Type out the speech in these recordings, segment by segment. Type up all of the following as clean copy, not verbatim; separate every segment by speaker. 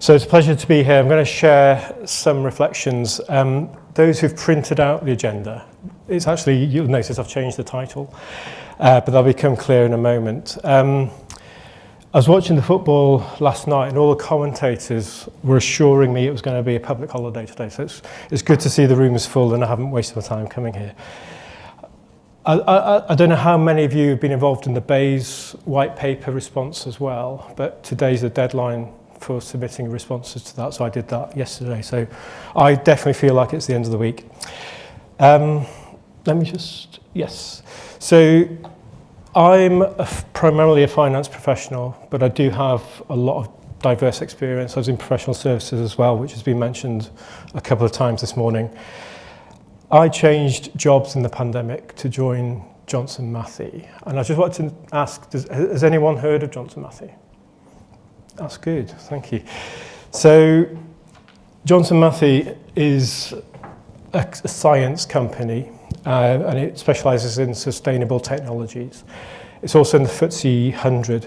Speaker 1: So it's a pleasure to be here. I'm going to share some reflections. Those who've printed out the agenda, it's actually, you'll notice I've changed the title, but that'll become clear in a moment. I was watching the football last night and all the commentators were assuring me it was going to be a public holiday today. So it's good to see the room is full and I haven't wasted my time coming here. I don't know how many of you have been involved in the Bayes white paper response as well, but today's the deadline for submitting responses to that, so I did that yesterday. So I definitely feel like it's the end of the week. Yes. So I'm primarily a finance professional, but I do have a lot of diverse experience. I was in professional services as well, which has been mentioned a couple of times this morning. I changed jobs in the pandemic to join Johnson Matthey. And I just wanted to ask, has anyone heard of Johnson Matthey? That's good, thank you. So Johnson Matthey is a science company and it specialises in sustainable technologies. It's also in the FTSE 100.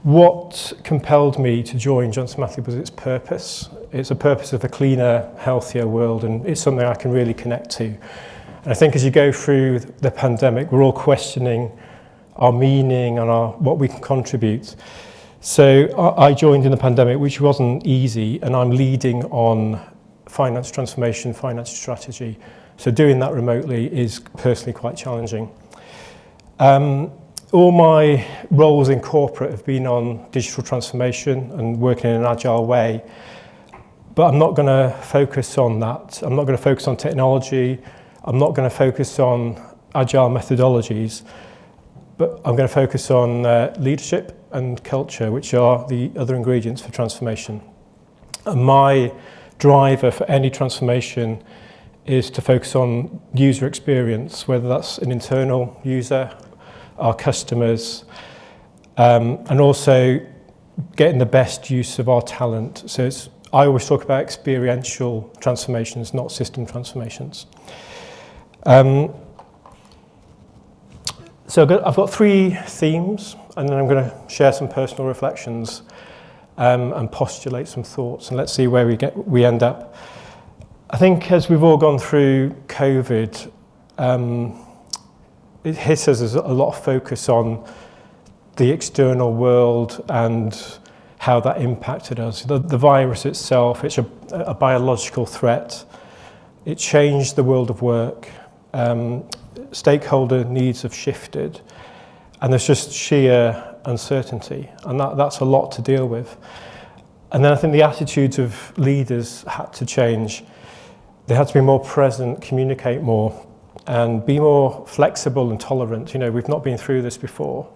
Speaker 1: What compelled me to join Johnson Matthey was its purpose. It's a purpose of a cleaner, healthier world, and it's something I can really connect to. And I think as you go through the pandemic, we're all questioning our meaning and what we can contribute. So I joined in the pandemic, which wasn't easy, and I'm leading on finance transformation, finance strategy. So doing that remotely is personally quite challenging. All my roles in corporate have been on digital transformation and working in an agile way, but I'm not going to focus on that. I'm not going to focus on technology. I'm not going to focus on agile methodologies, but I'm going to focus on leadership and culture, which are the other ingredients for transformation. And my driver for any transformation is to focus on user experience, whether that's an internal user, our customers, and also getting the best use of our talent. So I always talk about experiential transformations, not system transformations. So I've got 3 themes, and then I'm going to share some personal reflections and postulate some thoughts, and let's see where we end up. I think as we've all gone through COVID, it hit us as a lot of focus on the external world and how that impacted us. The virus itself, it's a biological threat. It changed the world of work. Stakeholder needs have shifted, and there's just sheer uncertainty, and that's a lot to deal with. And then I think the attitudes of leaders had to change. They had to be more present, communicate more, and be more flexible and tolerant. You know, we've not been through this before,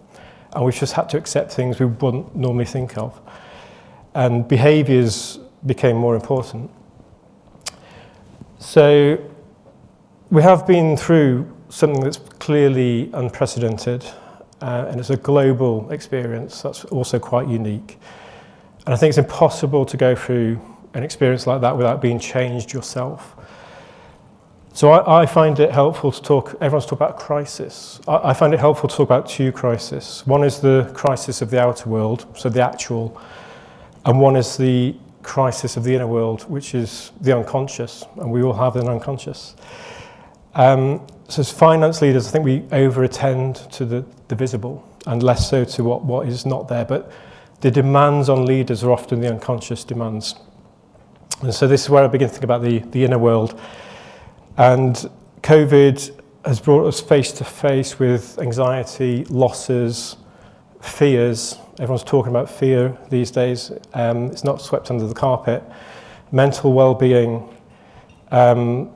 Speaker 1: and we've just had to accept things we wouldn't normally think of. And behaviours became more important. So we have been through something that's clearly unprecedented, and it's a global experience that's also quite unique. And I think it's impossible to go through an experience like that without being changed yourself. So I find it helpful to everyone's talking about crisis. I find it helpful to talk about 2 crises. One is the crisis of the outer world, so the actual, and one is the crisis of the inner world, which is the unconscious, and we all have an unconscious. So as finance leaders, I think we over-attend to the visible and less so to what is not there. But the demands on leaders are often the unconscious demands. And so this is where I begin to think about the inner world. And COVID has brought us face to face with anxiety, losses, fears. Everyone's talking about fear these days. It's not swept under the carpet. Mental well-being. And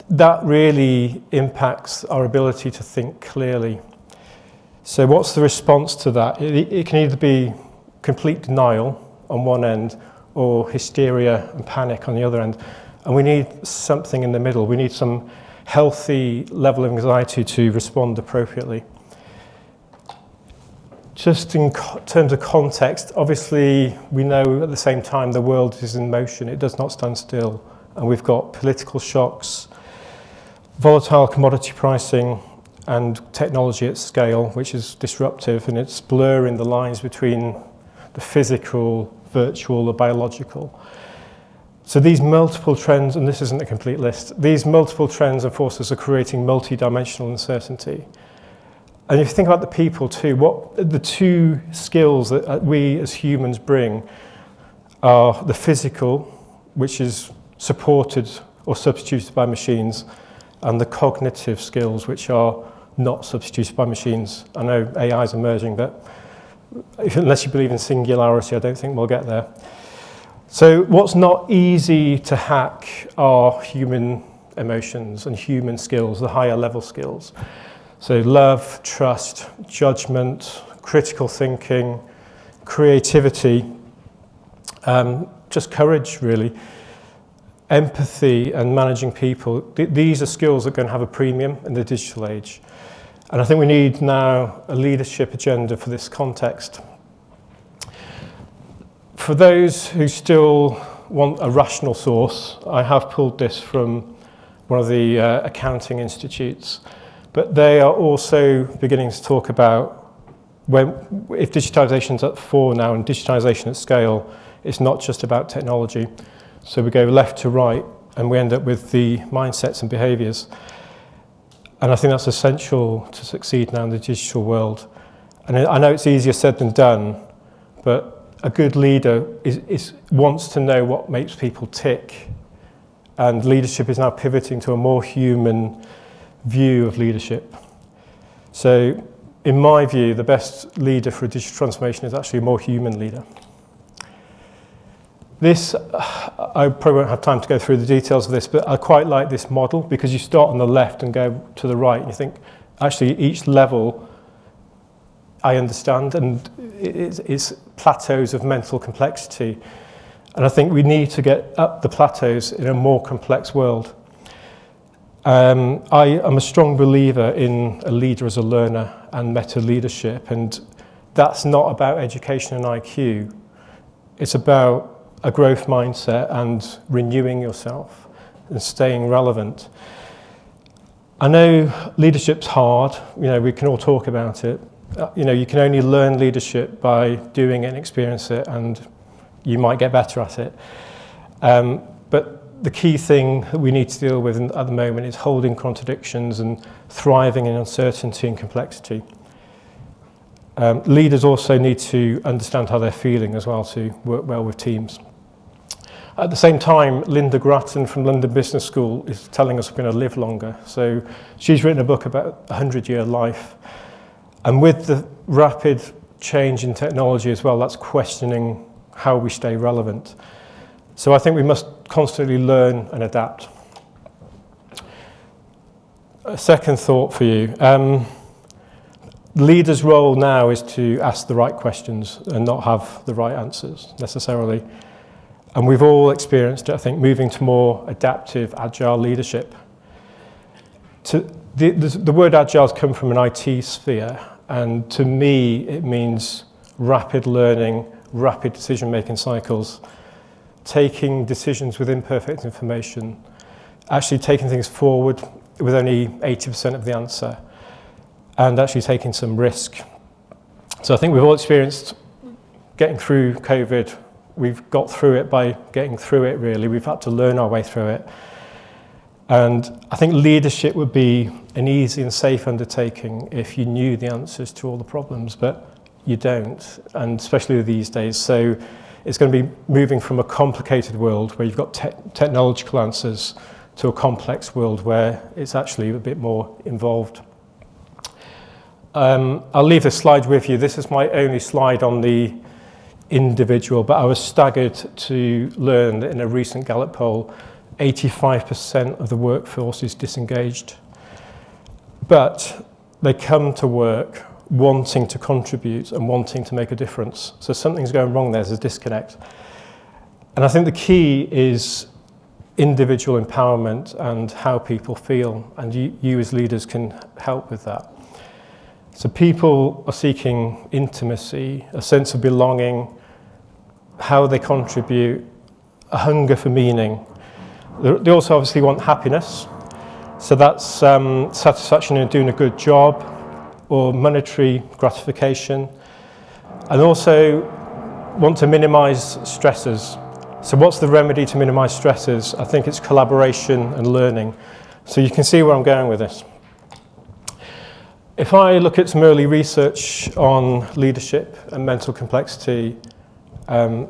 Speaker 1: that really impacts our ability to think clearly. So what's the response to that? It can either be complete denial on one end or hysteria and panic on the other end. And we need something in the middle. We need some healthy level of anxiety to respond appropriately. Just in terms of context, obviously we know at the same time the world is in motion. It does not stand still. And we've got political shocks, volatile commodity pricing, and technology at scale, which is disruptive, and it's blurring the lines between the physical virtual or biological. So these multiple trends, and this isn't a complete list, these multiple trends and forces are creating multi-dimensional uncertainty. And if you think about the people too, what the two skills that we as humans bring are the physical, which is supported or substituted by machines, and the cognitive skills, which are not substituted by machines. I know AI is emerging, but unless you believe in singularity, I don't think we'll get there. So what's not easy to hack are human emotions and human skills, the higher level skills. So love, trust, judgment, critical thinking, creativity, just courage really, empathy and managing people. These are skills that are going to have a premium in the digital age. And I think we need now a leadership agenda for this context. For those who still want a rational source, I have pulled this from one of the accounting institutes, but they are also beginning to talk about if digitization's at 4 now and digitization at scale, it's not just about technology. So we go left to right and we end up with the mindsets and behaviors. And I think that's essential to succeed now in the digital world. And I know it's easier said than done, but a good leader wants to know what makes people tick. And leadership is now pivoting to a more human view of leadership. So in my view, the best leader for a digital transformation is actually a more human leader. This, I probably won't have time to go through the details of this, but I quite like this model because you start on the left and go to the right and you think, actually each level I understand, and it's plateaus of mental complexity. And I think we need to get up the plateaus in a more complex world. I am a strong believer in a leader as a learner and meta leadership, and that's not about education and IQ. It's about a growth mindset and renewing yourself and staying relevant. I know leadership's hard, we can all talk about it. You can only learn leadership by doing it and experience it, and you might get better at it. But the key thing that we need to deal with at the moment is holding contradictions and thriving in uncertainty and complexity. Leaders also need to understand how they're feeling as well to work well with teams. At the same time, Linda Grattan from London Business School is telling us we're going to live longer. So she's written a book about a 100-year life. And with the rapid change in technology as well, that's questioning how we stay relevant. So I think we must constantly learn and adapt. A second thought for you. The leader's role now is to ask the right questions and not have the right answers necessarily. And we've all experienced it, I think, moving to more adaptive, agile leadership. The word agile has come from an IT sphere, and to me, it means rapid learning, rapid decision-making cycles, taking decisions with imperfect information, actually taking things forward with only 80% of the answer, and actually taking some risk. So I think we've all experienced getting through COVID. We've got through it by getting through it, really. We've had to learn our way through it. And I think leadership would be an easy and safe undertaking if you knew the answers to all the problems, but you don't, and especially these days. So it's going to be moving from a complicated world where you've got technological answers to a complex world where it's actually a bit more involved. I'll leave this slide with you. This is my only slide on the individual, but I was staggered to learn that in a recent Gallup poll, 85% of the workforce is disengaged. But they come to work wanting to contribute and wanting to make a difference. So something's going wrong there, there's a disconnect. And I think the key is individual empowerment and how people feel, and you as leaders can help with that. So people are seeking intimacy, a sense of belonging, how they contribute, a hunger for meaning. They also obviously want happiness. So that's satisfaction in doing a good job or monetary gratification. And also want to minimize stresses. So what's the remedy to minimize stresses? I think it's collaboration and learning. So you can see where I'm going with this. If I look at some early research on leadership and mental complexity,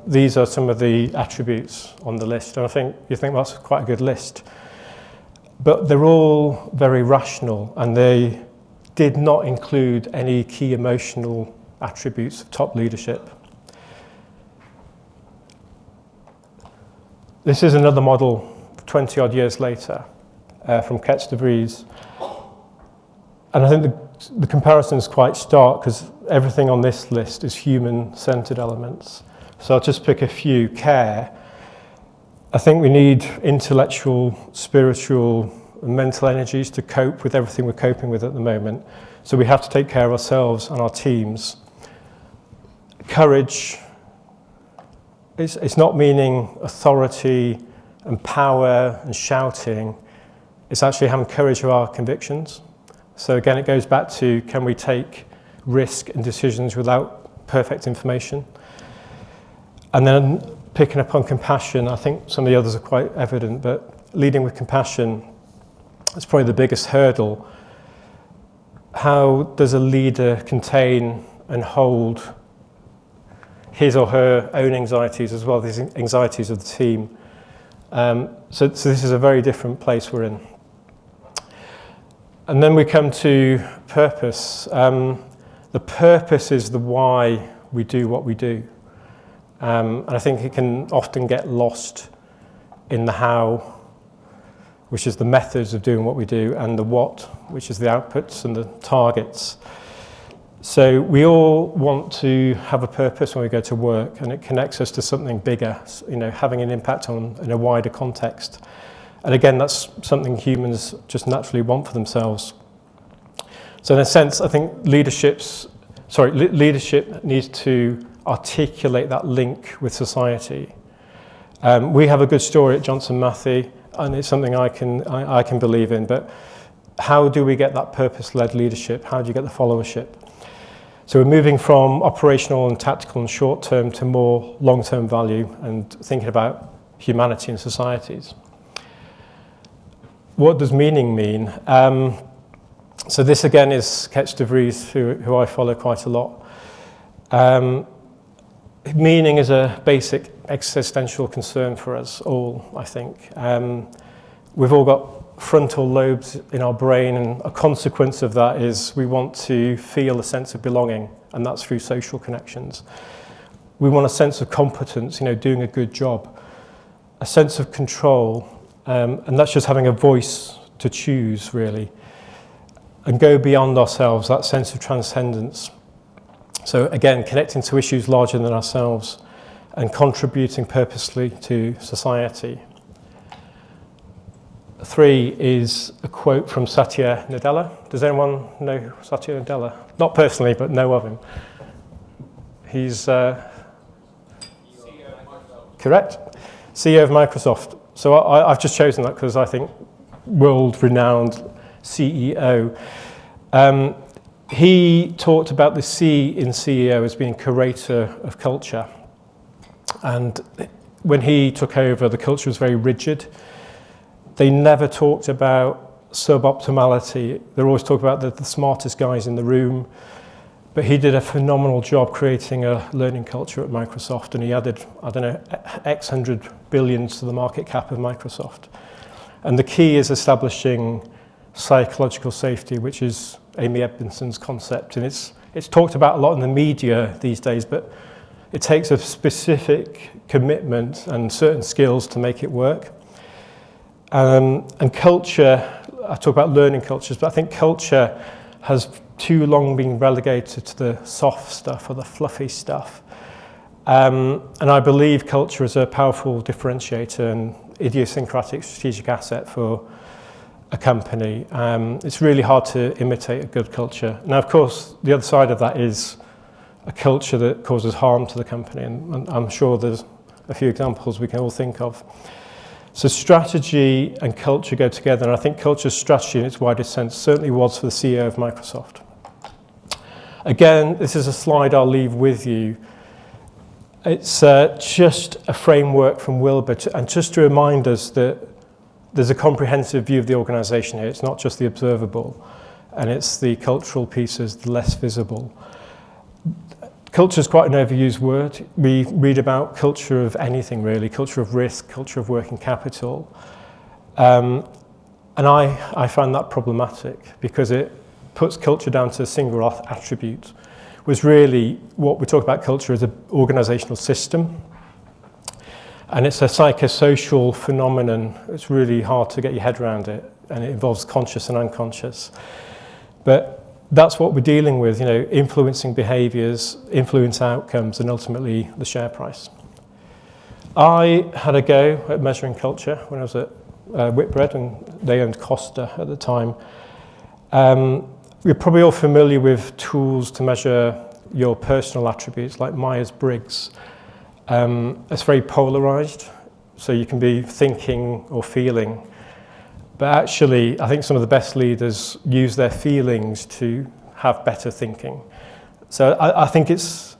Speaker 1: these are some of the attributes on the list. And I think you think that's quite a good list. But they're all very rational, and they did not include any key emotional attributes of top leadership. This is another model 20 odd years later from Ketch de Vries. And I think the comparison is quite stark because everything on this list is human-centered elements. So I'll just pick a few. Care. I think we need intellectual, spiritual, and mental energies to cope with everything we're coping with at the moment. So we have to take care of ourselves and our teams. Courage. It's not meaning authority and power and shouting. It's actually having courage of our convictions. So again, it goes back to, can we take risk and decisions without perfect information? And then picking up on compassion, I think some of the others are quite evident, but leading with compassion is probably the biggest hurdle. How does a leader contain and hold his or her own anxieties as well as the anxieties of the team? So this is a very different place we're in. And then we come to purpose. The purpose is the why we do what we do. And I think it can often get lost in the how, which is the methods of doing what we do, and the what, which is the outputs and the targets. So we all want to have a purpose when we go to work, and it connects us to something bigger, having an impact in a wider context. And again, that's something humans just naturally want for themselves. So in a sense, I think leadership needs to articulate that link with society. We have a good story at Johnson Matthey, and it's something I can believe in, but how do we get that purpose-led leadership? How do you get the followership? So we're moving from operational and tactical and short-term to more long-term value and thinking about humanity and societies. What does meaning mean? So this again is Ketch de Vries, who I follow quite a lot. Meaning is a basic existential concern for us all, I think. We've all got frontal lobes in our brain, and a consequence of that is we want to feel a sense of belonging, and that's through social connections. We want a sense of competence, doing a good job, a sense of control, and that's just having a voice to choose, really, and go beyond ourselves, that sense of transcendence. So again, connecting to issues larger than ourselves and contributing purposely to society. 3 is a quote from Satya Nadella. Does anyone know Satya Nadella? Not personally, but know of him. He's CEO of Microsoft. Correct? CEO of Microsoft. So I've just chosen that because I think world-renowned CEO. He talked about the C in CEO as being curator of culture. And when he took over, the culture was very rigid. They never talked about suboptimality. They always talked about the smartest guys in the room. But he did a phenomenal job creating a learning culture at Microsoft, and he added, X hundred billions to the market cap of Microsoft. And the key is establishing psychological safety, which is Amy Edmondson's concept. And it's talked about a lot in the media these days, but it takes a specific commitment and certain skills to make it work. And culture, I talk about learning cultures, but I think culture has too long been relegated to the soft stuff or the fluffy stuff. And I believe culture is a powerful differentiator and idiosyncratic strategic asset for a company. It's really hard to imitate a good culture. Now, of course, the other side of that is a culture that causes harm to the company, and I'm sure there's a few examples we can all think of. So strategy and culture go together, and I think culture strategy in its widest sense certainly was for the CEO of Microsoft. Again, this is a slide I'll leave with you. It's just a framework from Wilbur, and just to remind us that there's a comprehensive view of the organisation here. It's not just the observable, and it's the cultural pieces, the less visible. Culture is quite an overused word. We read about culture of anything, really, culture of risk, culture of working capital. And I find that problematic because it puts culture down to a single attribute, was really what we talk about culture as an organisational system. And it's a psychosocial phenomenon. It's really hard to get your head around it, and it involves conscious and unconscious. But that's what we're dealing with, influencing behaviours, influence outcomes, and ultimately the share price. I had a go at measuring culture when I was at Whitbread, and they owned Costa at the time. You're probably all familiar with tools to measure your personal attributes, like Myers-Briggs. It's very polarised, so you can be thinking or feeling. But actually, I think some of the best leaders use their feelings to have better thinking. So I think it's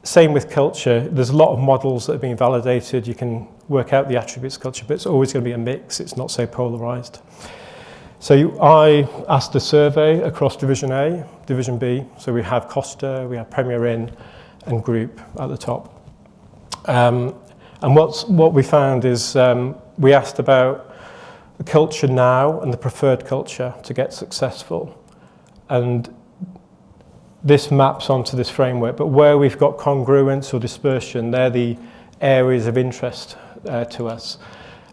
Speaker 1: same with culture. There's a lot of models that have been validated. You can work out the attributes of culture, but it's always going to be a mix. It's not so polarised. So I asked a survey across Division A, Division B. So we have Costa, we have Premier Inn, and Group at the top. And what we found is we asked about the culture now and the preferred culture to get successful. And this maps onto this framework, but where we've got congruence or dispersion, they're the areas of interest to us.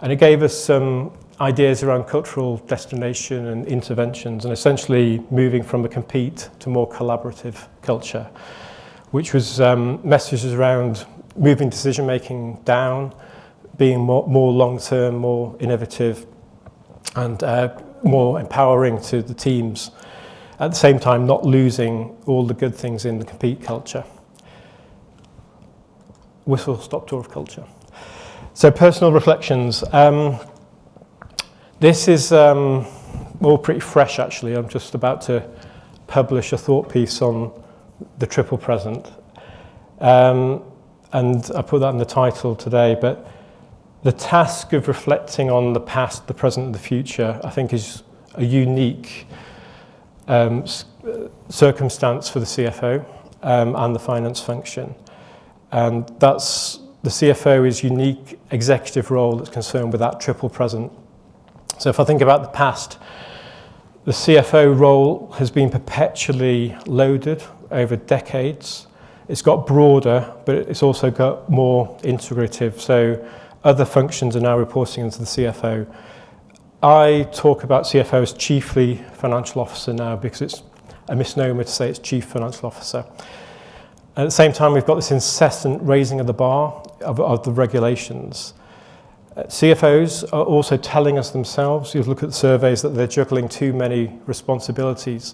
Speaker 1: And it gave us some ideas around cultural destination and interventions, and essentially moving from a compete to more collaborative culture, which was messages around moving decision-making down, being more long-term, more innovative, and more empowering to the teams. At the same time, not losing all the good things in the compete culture. Whistle-stop tour of culture. So personal reflections. This is all pretty fresh, actually. I'm just about to publish a thought piece on the triple present. And I put that in the title today, but the task of reflecting on the past, the present, and the future, I think is a unique circumstance for the CFO and the finance function. And that's, the CFO is unique executive role that's concerned with that triple present. So if I think about the past, the CFO role has been perpetually loaded over decades. It's got broader, but it's also got more integrative. So other functions are now reporting into the CFO. I talk about CFO as chiefly financial officer now because it's a misnomer to say it's chief financial officer. At the same time, we've got this incessant raising of the bar of the regulations. CFOs are also telling us themselves, you look at the surveys, that they're juggling too many responsibilities.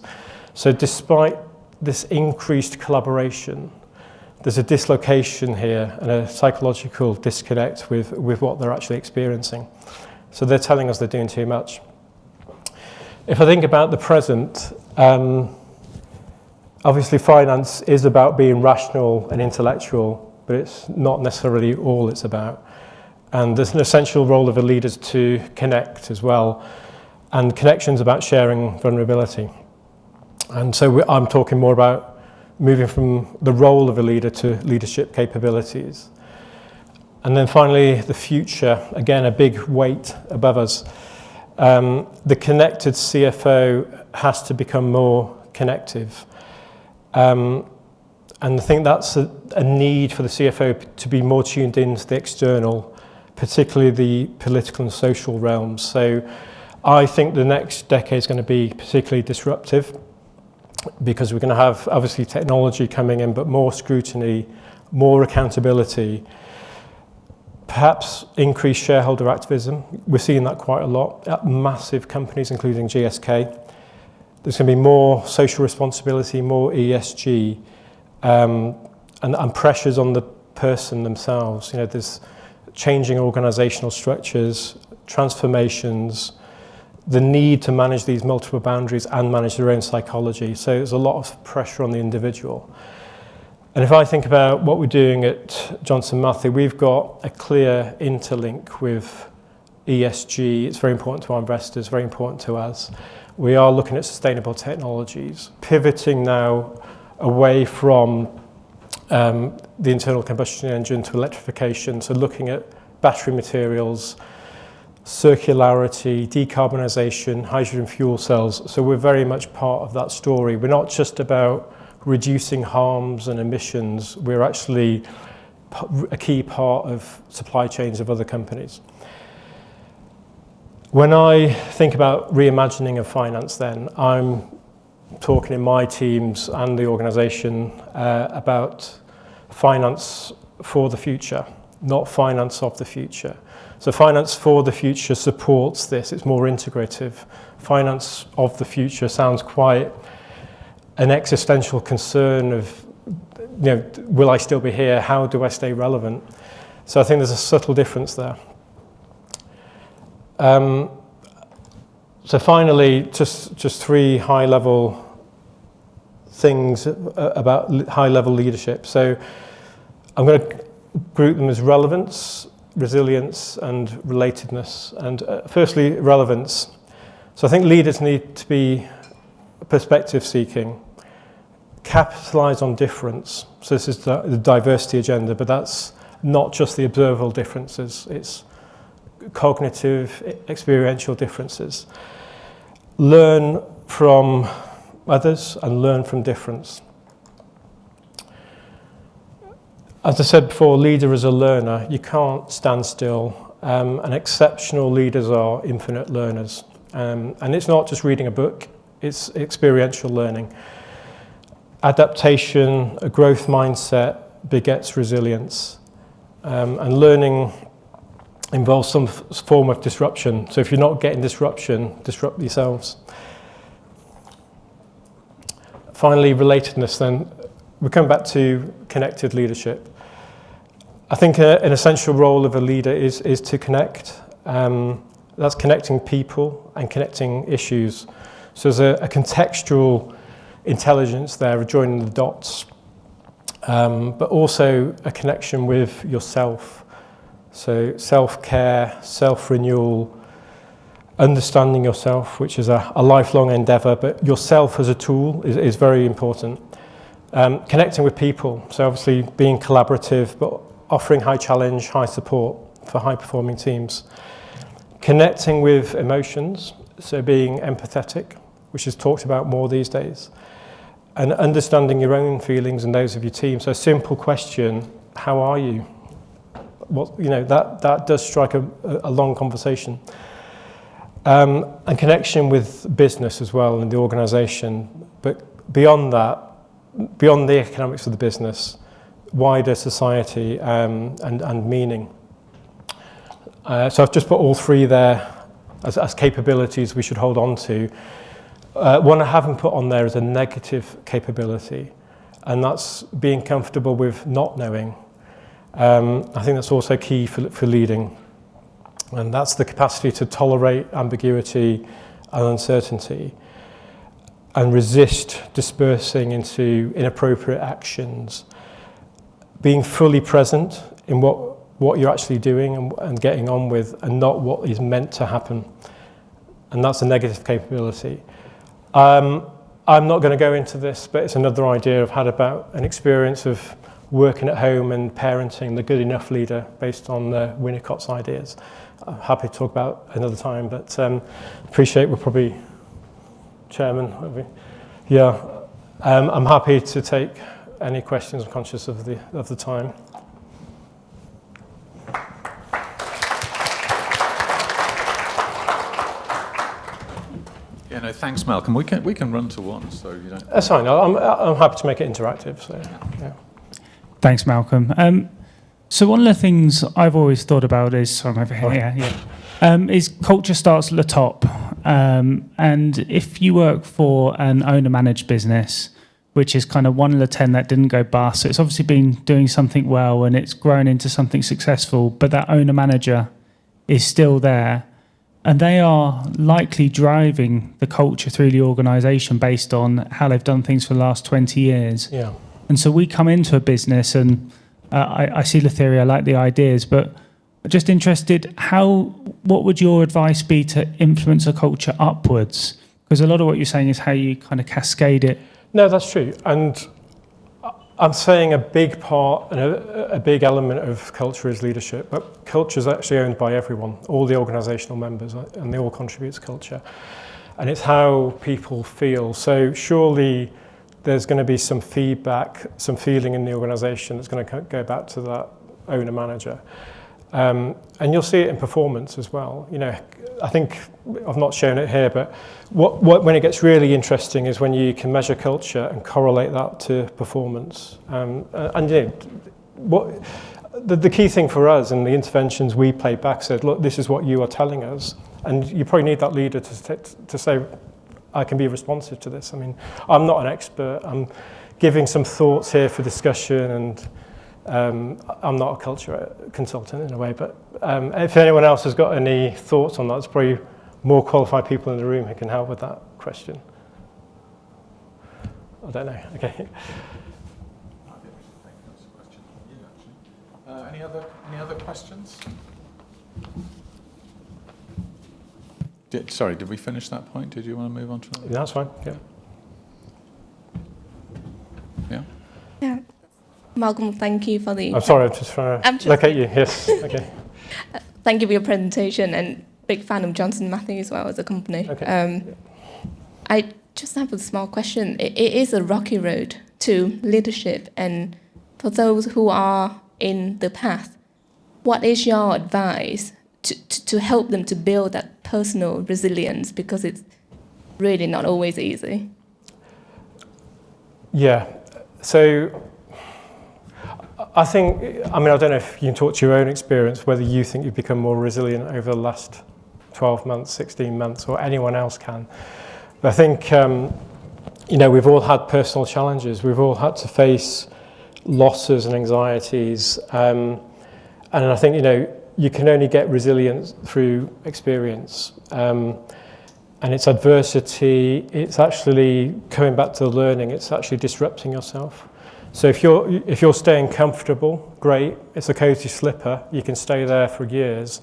Speaker 1: So despite this increased collaboration, there's a dislocation here and a psychological disconnect with what they're actually experiencing. So they're telling us they're doing too much. If I think about the present, obviously finance is about being rational and intellectual, but it's not necessarily all it's about. And there's an essential role of a leader to connect as well. And connection's about sharing vulnerability. And so I'm talking more about moving from the role of a leader to leadership capabilities. And then finally, the future, again, a big weight above us. The connected CFO has to become more connective. And I think that's a need for the CFO to be more tuned into the external, particularly the political and social realms. So I think the next decade is going to be particularly disruptive because we're going to have, obviously, technology coming in, but more scrutiny, more accountability, perhaps increased shareholder activism. We're seeing that quite a lot at massive companies, including GSK. There's going to be more social responsibility, more ESG, and pressures on the person themselves. There's changing organizational structures, transformations, the need to manage these multiple boundaries and manage their own psychology. So there's a lot of pressure on the individual. And if I think about what we're doing at Johnson Matthey, we've got a clear interlink with ESG. It's very important to our investors, very important to us. We are looking at sustainable technologies, pivoting now away from the internal combustion engine to electrification, so looking at battery materials, circularity, decarbonisation, hydrogen fuel cells. So we're very much part of that story. We're not just about reducing harms and emissions, we're actually a key part of supply chains of other companies. When I think about reimagining of finance then, I'm talking in my teams and the organisation about finance for the future, not finance of the future. So finance for the future supports this, it's more integrative. Finance of the future sounds quite an existential concern of, will I still be here? How do I stay relevant? So I think there's a subtle difference there. So finally, just three high-level things about high-level leadership. So I'm going to group them as relevance, resilience, and relatedness. And firstly, relevance. So I think leaders need to be perspective-seeking, capitalise on difference. So this is the diversity agenda, but that's not just the observable differences. It's cognitive, experiential differences. Learn from others and learn from difference. As I said before, leader is a learner. You can't stand still. And exceptional leaders are infinite learners. And it's not just reading a book, it's experiential learning. Adaptation, a growth mindset begets resilience. And learning involves some form of disruption. So if you're not getting disruption, disrupt yourselves. Finally, relatedness then. We come back to connected leadership. I think an essential role of a leader is to connect. That's connecting people and connecting issues. So there's a contextual intelligence there, joining the dots, but also a connection with yourself. So self-care, self-renewal, understanding yourself, which is a lifelong endeavour, but yourself as a tool is very important. Connecting with people, so obviously being collaborative, but offering high challenge, high support for high-performing teams. Connecting with emotions, so being empathetic, which is talked about more these days. And understanding your own feelings and those of your team. So a simple question, how are you? That does strike a long conversation. And connection with business as well and the organisation. But beyond that, beyond the economics of the business, wider society and meaning. So I've just put all three there as capabilities we should hold on to. One I haven't put on there is a negative capability, and that's being comfortable with not knowing. I think that's also key for leading, and that's the capacity to tolerate ambiguity and uncertainty and resist dispersing into inappropriate actions, being fully present in what you're actually doing and getting on with, and not what is meant to happen. And that's a negative capability. I'm not going to go into this, but it's another idea I've had about an experience of working at home and parenting the good enough leader based on Winnicott's ideas. I'm happy to talk about another time, but appreciate we're probably chairman. Yeah, I'm happy to take any questions. I'm conscious of the time.
Speaker 2: Yeah, no, thanks, Malcolm. We can run to one, so you don't.
Speaker 1: That's fine. I'm happy to make it interactive. So yeah.
Speaker 3: Thanks, Malcolm. So one of the things I've always thought about is, I'm over here, is culture starts at the top. And if you work for an owner-managed business, which is kind of one of the 10 that didn't go bust, so it's obviously been doing something well and it's grown into something successful, but that owner-manager is still there. And they are likely driving the culture through the organisation based on how they've done things for the last 20 years.
Speaker 1: Yeah.
Speaker 3: And so we come into a business and I see the theory, I like the ideas, but just interested, what would your advice be to influence a culture upwards? Because a lot of what you're saying is how you kind of cascade it.
Speaker 1: No, that's true. And I'm saying a big part and a big element of culture is leadership, but culture is actually owned by everyone, all the organisational members, and they all contribute to culture. And it's how people feel. So surely there's going to be some feedback, some feeling in the organisation that's going to go back to that owner-manager. And you'll see it in performance as well. You know, I think I've not shown it here, but when it gets really interesting is when you can measure culture and correlate that to performance. And you know, the key thing for us in the interventions we played back said, look, this is what you are telling us, and you probably need that leader to say, I can be responsive to this. I mean, I'm not an expert. I'm giving some thoughts here for discussion, and I'm not a culture consultant in a way, but if anyone else has got any thoughts on that, there's probably more qualified people in the room who can help with that question. I don't know. Okay.
Speaker 2: Any other questions? Sorry, did we finish that point? Did you want to move on to that?
Speaker 1: That's fine. Yeah.
Speaker 2: Yeah.
Speaker 4: Yeah. Malcolm, thank you for the...
Speaker 1: I'm sorry, I'm just trying to locate you. Yes, okay.
Speaker 4: Thank you for your presentation, and big fan of Johnson Matthey as well as a company.
Speaker 1: Okay.
Speaker 4: I just have a small question. It is a rocky road to leadership, and for those who are in the path, what is your advice to help them to build that personal resilience, because it's really not always easy?
Speaker 1: Yeah, so I think, I mean, I don't know if you can talk to your own experience, whether you think you've become more resilient over the last 12 months, 16 months, or anyone else can. But I think, you know, we've all had personal challenges. We've all had to face losses and anxieties. And I think, you know, you can only get resilience through experience. And it's adversity, it's actually coming back to the learning, it's actually disrupting yourself. So if you're staying comfortable, great, it's a cozy slipper, you can stay there for years.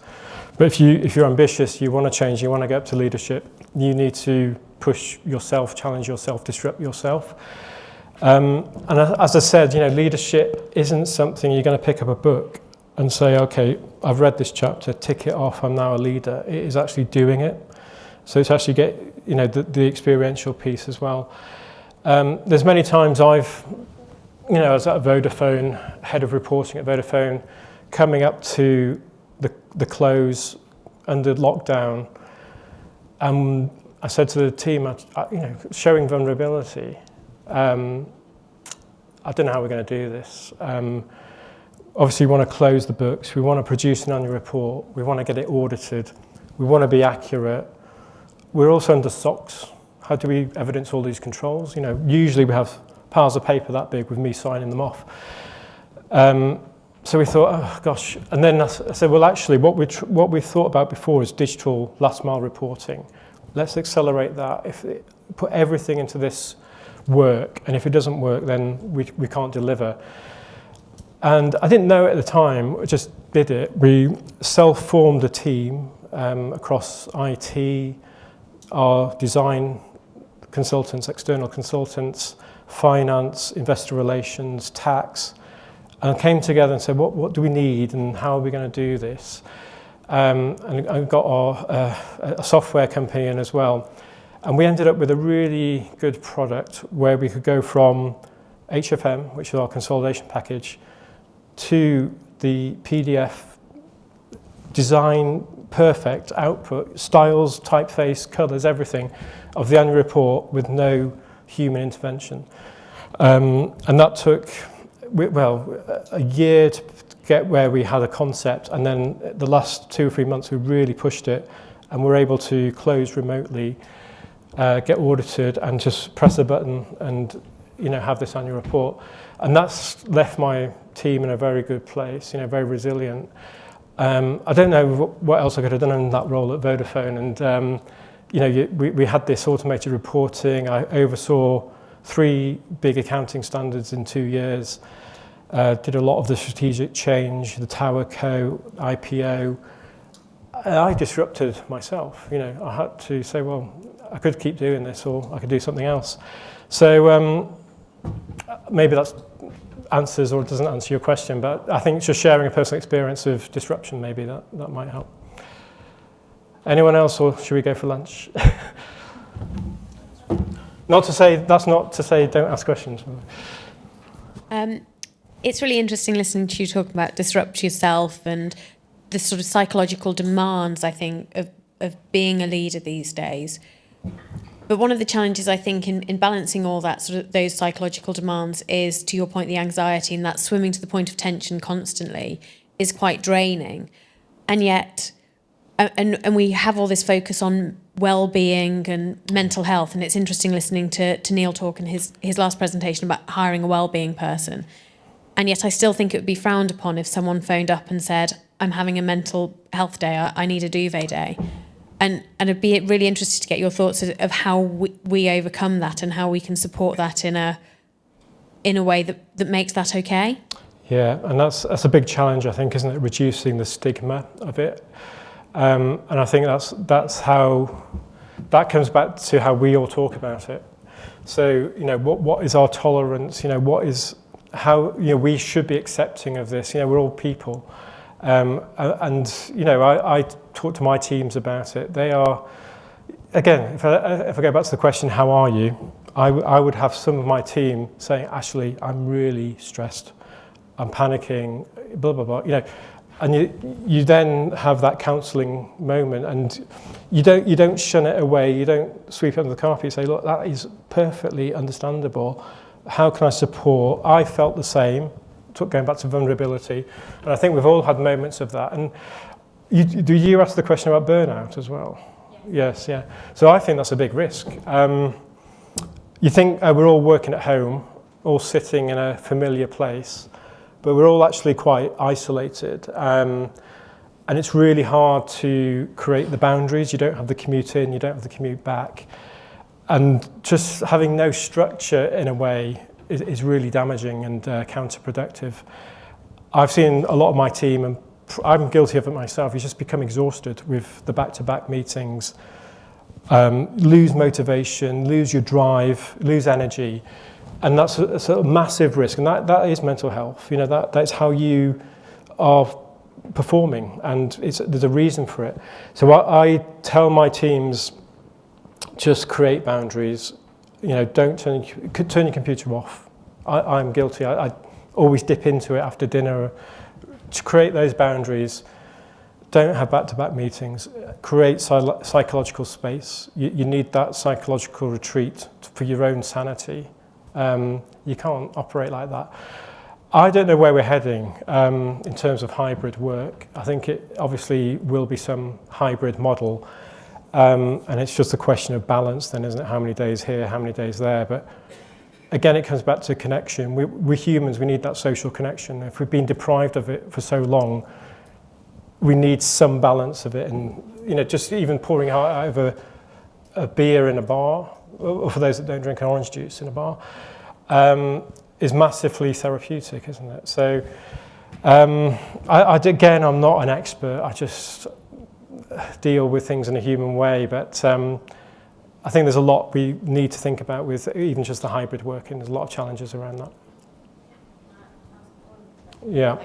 Speaker 1: But if you're ambitious, you want to change, you want to get up to leadership, you need to push yourself, challenge yourself, disrupt yourself. And as I said, you know, leadership isn't something you're going to pick up a book and say, okay, I've read this chapter, tick it off, I'm now a leader. It is actually doing it. So it's actually you know, the experiential piece as well. There's many times I was at Vodafone, head of reporting at Vodafone, coming up to the close under lockdown, and I said to the team, you know, showing vulnerability, I don't know how we're going to do this. Obviously, we want to close the books, we want to produce an annual report, we want to get it audited, we want to be accurate. We're also under SOX. How do we evidence all these controls? You know, usually we have piles of paper that big with me signing them off. So we thought, oh gosh. And then I said, well, actually, what we thought about before is digital last mile reporting. Let's accelerate that. Put everything into this work, and if it doesn't work, then we can't deliver. And I didn't know at the time, we just did it. We self-formed a team across IT, our design consultants, external consultants, finance, investor relations, tax, and came together and said, what do we need and how are we going to do this? And I got a software company in as well. And we ended up with a really good product where we could go from HFM, which is our consolidation package, to the PDF design, perfect output, styles, typeface, colours, everything of the annual report with no human intervention. And that took, a year to get where we had a concept, and then the last 2 or 3 months we really pushed it, and we're able to close remotely, get audited, and just press a button and, you know, have this annual report. And that's left my team in a very good place, you know, very resilient. I don't know what else I could have done in that role at Vodafone, and you know, we had this automated reporting. I oversaw 3 big accounting standards in 2 years, did a lot of the strategic change, the Tower Co, IPO. I disrupted myself. You know, I had to say, well, I could keep doing this or I could do something else. So maybe that answers or doesn't answer your question, but I think just sharing a personal experience of disruption, maybe that might help. Anyone else, or should we go for lunch? That's not to say don't ask questions.
Speaker 5: It's really interesting listening to you talk about disrupt yourself and the sort of psychological demands, I think, of being a leader these days. But one of the challenges, I think, in balancing all that, sort of those psychological demands is, to your point, the anxiety, and that swimming to the point of tension constantly is quite draining. And yet, and we have all this focus on well-being and mental health, and it's interesting listening to Neil talk in his last presentation about hiring a well-being person. And yet I still think it would be frowned upon if someone phoned up and said, I'm having a mental health day, I need a duvet day. And I'd be really interested to get your thoughts of how we overcome that and how we can support that in a way that makes that okay.
Speaker 1: Yeah, and that's a big challenge, I think, isn't it? Reducing the stigma of it. And I think that's how that comes back to how we all talk about it. So, you know, what is our tolerance? You know, what is how, you know, we should be accepting of this. You know, we're all people. And you know, I talk to my teams about it. They are, again, if I go back to the question, how are you? I would have some of my team saying, actually, I'm really stressed. I'm panicking, blah, blah, blah. You know, and you then have that counselling moment, and you don't shun it away. You don't sweep it under the carpet. You say, look, that is perfectly understandable. How can I support? I felt the same. Going back to vulnerability, and I think we've all had moments of that. And do you ask the question about burnout as well? Yes, yeah. So I think that's a big risk. You think we're all working at home, all sitting in a familiar place, but we're all actually quite isolated. And it's really hard to create the boundaries. You don't have the commute in, you don't have the commute back. And just having no structure in a way is really damaging and counterproductive. I've seen a lot of my team, and I'm guilty of it myself, you just become exhausted with the back-to-back meetings, lose motivation, lose your drive, lose energy, and that's a sort of massive risk, and that is mental health. You know, that's how you are performing, and there's a reason for it. So I tell my teams, just create boundaries. You know, don't turn your computer off. I'm guilty. I always dip into it after dinner. To create those boundaries, don't have back-to-back meetings. Create psychological space. You need that psychological retreat for your own sanity. You can't operate like that. I don't know where we're heading in terms of hybrid work. I think it obviously will be some hybrid model. And it's just a question of balance then, isn't it? How many days here, how many days there? But again, it comes back to connection. We're humans, we need that social connection. If we've been deprived of it for so long, we need some balance of it. And, you know, just even pouring out of a beer in a bar, or for those that don't drink an orange juice in a bar, is massively therapeutic, isn't it? So, again, I'm not an expert. I just deal with things in a human way, but I think there's a lot we need to think about with even just the hybrid working. There's a lot of challenges around that. Yeah.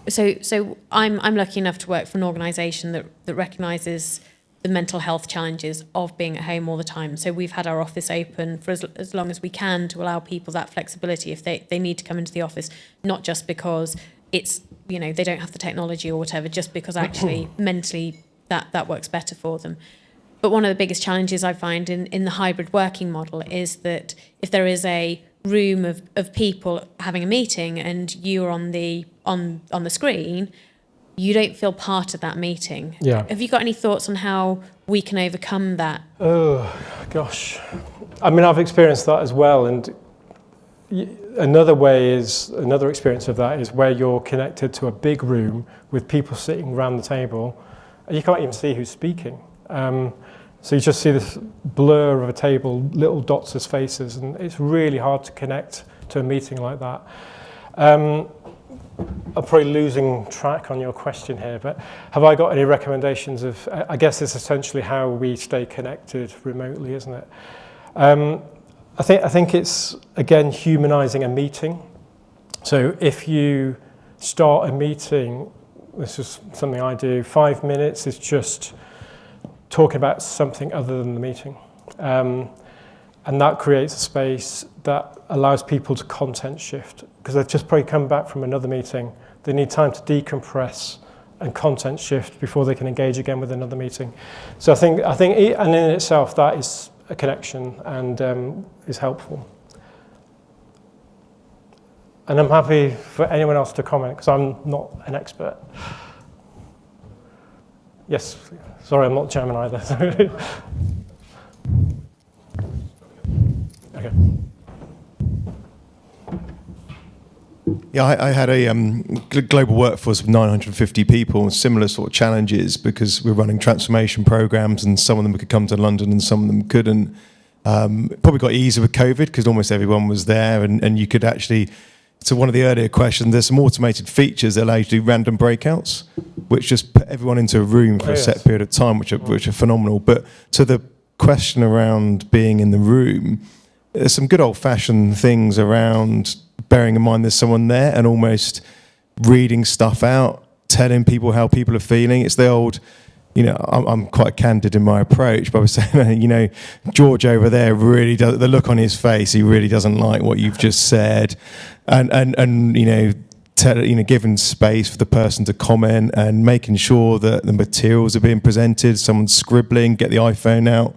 Speaker 5: So I'm lucky enough to work for an organisation that recognises the mental health challenges of being at home all the time. So we've had our office open for as long as we can to allow people that flexibility if they need to come into the office, not just because it's, you know, they don't have the technology or whatever, just because actually mentally that works better for them. But one of the biggest challenges I find in the hybrid working model is that if there is a room of people having a meeting and you're on the screen, you don't feel part of that meeting.
Speaker 1: Yeah.
Speaker 5: Have you got any thoughts on how we can overcome that?
Speaker 1: Oh, gosh. I mean, I've experienced that as well. And another experience of that is where you're connected to a big room with people sitting around the table. And you can't even see who's speaking. So you just see this blur of a table, little dots as faces, and it's really hard to connect to a meeting like that. I'm probably losing track on your question here, but have I got any recommendations of, I guess it's essentially how we stay connected remotely, isn't it? I think it's, again, humanizing a meeting. So if you start a meeting, this is something I do, 5 minutes is just talking about something other than the meeting. And that creates a space that allows people to content shift, because they've just probably come back from another meeting. They need time to decompress and content shift before they can engage again with another meeting. So I think, and in itself, that is a connection and is helpful. And I'm happy for anyone else to comment, because I'm not an expert. Yes, sorry, I'm not German either. Okay.
Speaker 6: Yeah, I had a global workforce of 950 people, and similar sort of challenges, because we're running transformation programs, and some of them could come to London and some of them couldn't. Probably got easier with COVID because almost everyone was there, and you could actually, to one of the earlier questions, there's some automated features that allow you to do random breakouts, which just put everyone into a room for a set period of time, which are phenomenal. But to the question around being in the room, there's some good old-fashioned things around bearing in mind there's someone there and almost reading stuff out, telling people how people are feeling. It's the old, I'm quite candid in my approach, but I was saying, George over there really does, the look on his face, he really doesn't like what you've just said. And giving space for the person to comment and making sure that the materials are being presented, someone's scribbling, get the iPhone out,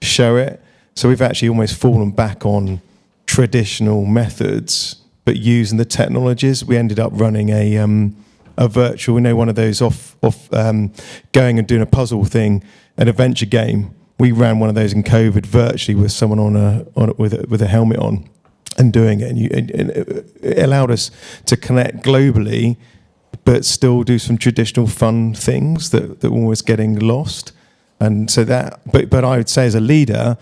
Speaker 6: show it. So we've actually almost fallen back on traditional methods, but using the technologies. We ended up running a virtual, one of those off going and doing a puzzle thing, an adventure game. We ran one of those in COVID virtually with someone with a helmet on and doing it, and it allowed us to connect globally, but still do some traditional fun things that were always getting lost. And so but I would say as a leader,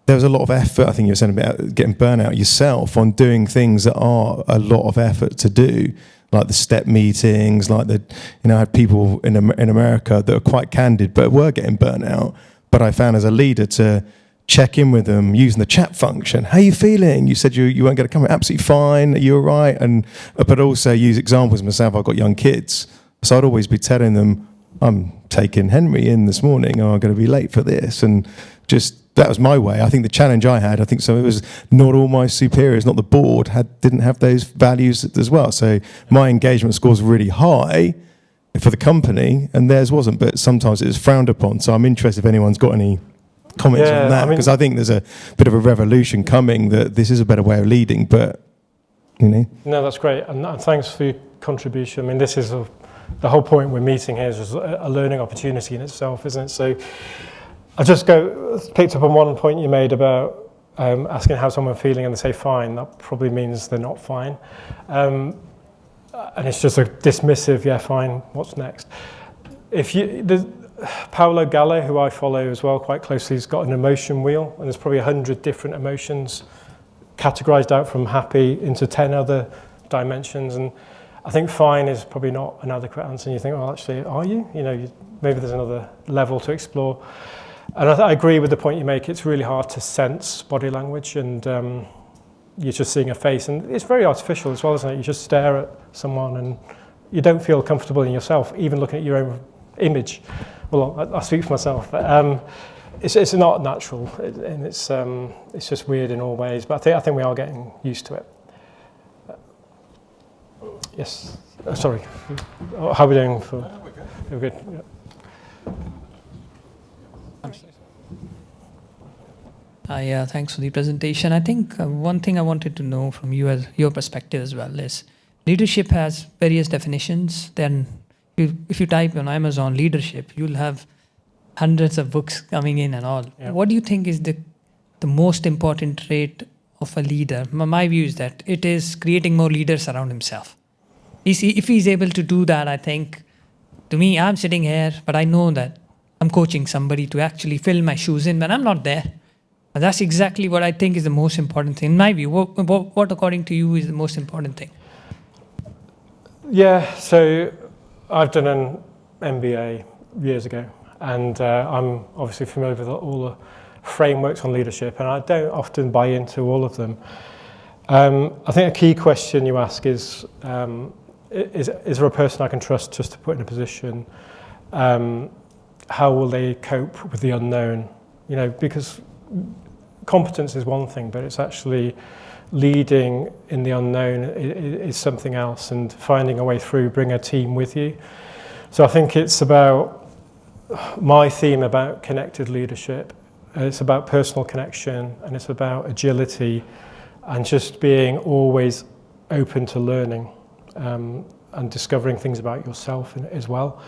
Speaker 6: there was a lot of effort. I think you were saying about getting burnout yourself on doing things that are a lot of effort to do, like the step meetings, like I had people in America that were quite candid, but were getting burnout. But I found as a leader to check in with them using the chat function. How are you feeling? You said you weren't going to come. Absolutely fine. Are you all right? But also use examples myself. I've got young kids, so I'd always be telling them, I'm taking Henry in this morning, or I'm going to be late for this, and just. That was my way. I think the challenge I had, it was not all my superiors, not the board, didn't have those values as well. So my engagement scores were really high for the company, and theirs wasn't. But sometimes it was frowned upon. So I'm interested if anyone's got any comments on that, because I think there's a bit of a revolution coming, that this is a better way of leading. But
Speaker 1: No, that's great, and thanks for your contribution. I mean, this is the whole point we're meeting here is just a learning opportunity in itself, isn't it? So. I just picked up on one point you made about asking how someone's feeling and they say fine. That probably means they're not fine. And it's just a dismissive, yeah, fine, what's next? Paolo Gallo, who I follow as well quite closely, has got an emotion wheel, and there's probably 100 different emotions categorized out from happy into 10 other dimensions. And I think fine is probably not an adequate answer. And you think, well, actually, are you? Maybe there's another level to explore. And I agree with the point you make. It's really hard to sense body language, and you're just seeing a face. And it's very artificial as well, isn't it? You just stare at someone and you don't feel comfortable in yourself, even looking at your own image. Well, I speak for myself. But, it's not natural, and it's just weird in all ways. But I think we are getting used to it. Yes. Sorry. How are we doing? We're good. Yeah.
Speaker 7: Thanks for the presentation. I think one thing I wanted to know from you, as your perspective as well, is leadership has various definitions. Then if you type on Amazon leadership, you'll have hundreds of books coming in and all. Yeah. What do you think is the most important trait of a leader? My view is that it is creating more leaders around himself. If he's able to do that, I think, to me, I'm sitting here, but I know that I'm coaching somebody to actually fill my shoes in when I'm not there. And that's exactly what I think is the most important thing. In my view, what according to you is the most important thing?
Speaker 1: Yeah, so I've done an MBA years ago, and I'm obviously familiar with all the frameworks on leadership, and I don't often buy into all of them. I think a key question you ask is there a person I can trust just to put in a position? How will they cope with the unknown? You know, because competence is one thing, but it's actually leading in the unknown is something else, and finding a way through, bring a team with you. So I think it's about my theme about connected leadership. It's about personal connection, and it's about agility, and just being always open to learning and discovering things about yourself as well.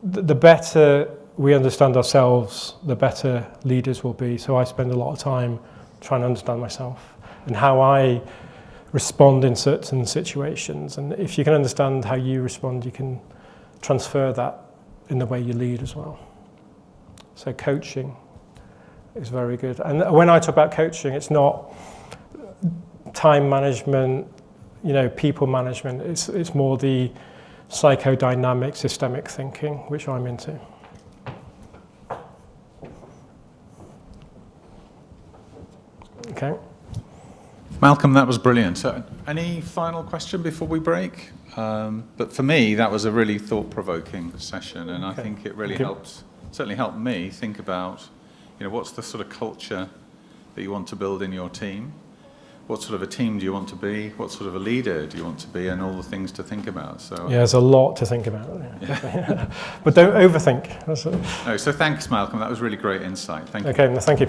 Speaker 1: The better we understand ourselves, the better leaders will be. So I spend a lot of time trying to understand myself and how I respond in certain situations. And if you can understand how you respond, you can transfer that in the way you lead as well. So coaching is very good. And when I talk about coaching, it's not time management, you know, people management. It's more the psychodynamic, systemic thinking, which I'm into. Okay.
Speaker 2: Malcolm, that was brilliant. So, any final question before we break? But for me, that was a really thought-provoking session, and I think it really certainly helped me think about, you know, what's the sort of culture that you want to build in your team? What sort of a team do you want to be? What sort of a leader do you want to be? And all the things to think about. So
Speaker 1: yeah, there's a lot to think about. Yeah. But don't overthink.
Speaker 2: No, so thanks, Malcolm. That was really great insight. Thank you.
Speaker 1: Okay, thank you.